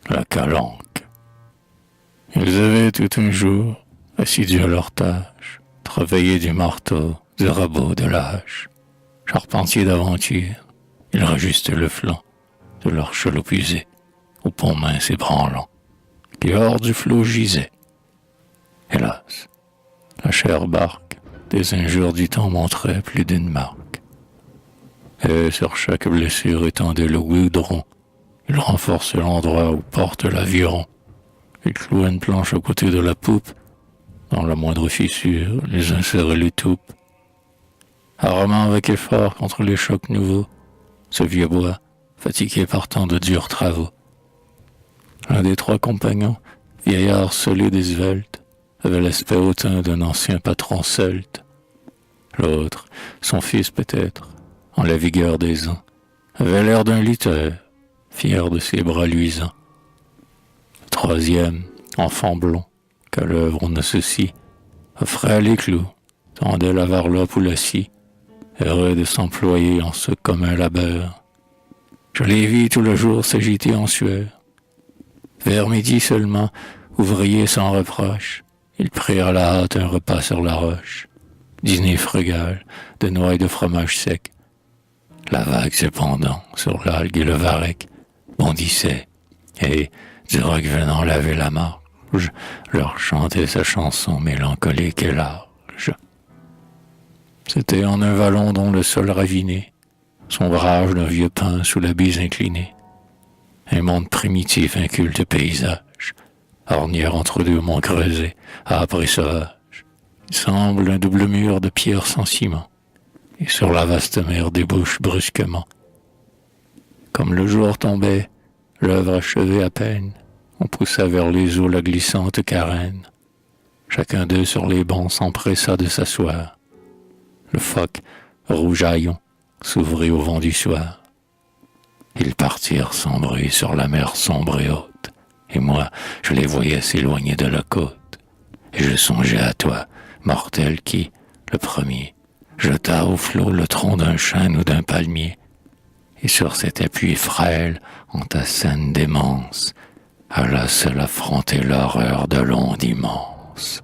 la calanque. Ils avaient tout un jour, assidus à leur tâche, travaillé du marteau, du rabot, de l'âge. Charpentiers d'aventure, ils rajustaient le flanc de leur chaloupe usée, au pont mince et branlant, qui hors du flot gisait. Hélas, la chère barque des injures du temps montrait plus d'une marque. Et sur chaque blessure étendait le goudron, il renforçait l'endroit où porte l'aviron. Il clouait une planche à côté de la poupe, dans la moindre fissure, les insérait les toupes. Armant avec effort contre les chocs nouveaux, ce vieux bois, fatigué par tant de durs travaux. L'un des trois compagnons, vieillard solide et svelte, avait l'aspect hautain d'un ancien patron celte. L'autre, son fils peut-être, en la vigueur des ans, avait l'air d'un lutteur, fier de ses bras luisants. Le troisième, enfant blond, qu'à l'œuvre on associe, offrait les clous, tendait la varlope ou la scie, heureux de s'employer en ce commun labeur. Je les vis tout le jour s'agiter en sueur. Vers midi seulement, ouvriers sans reproche, ils prirent à la hâte un repas sur la roche. Dîner frugal, de noix et de fromage sec. La vague cependant, sur l'algue et le varech, bondissait, et, du roc venant laver la marge, leur chantait sa chanson mélancolique et large. C'était en un vallon dont le sol raviné, sombrage d'un vieux pin sous la bise inclinée. Un monde primitif, inculte paysage, ornière entre deux monts creusés, âpre et sauvage. Il semble un double mur de pierre sans ciment, et sur la vaste mer débouche brusquement. Comme le jour tombait, l'œuvre achevée à peine, on poussa vers les eaux la glissante carène. Chacun d'eux sur les bancs s'empressa de s'asseoir. Le phoque, rougeaillon, s'ouvrit au vent du soir. Ils partirent sans bruit sur la mer sombre et haute, et moi, je les voyais s'éloigner de la côte. Et je songeais à toi, mortel qui, le premier, jeta au flot le tronc d'un chêne ou d'un palmier, et sur cet appui frêle, en ta scène démence, alla seul affronter l'horreur de l'onde immense.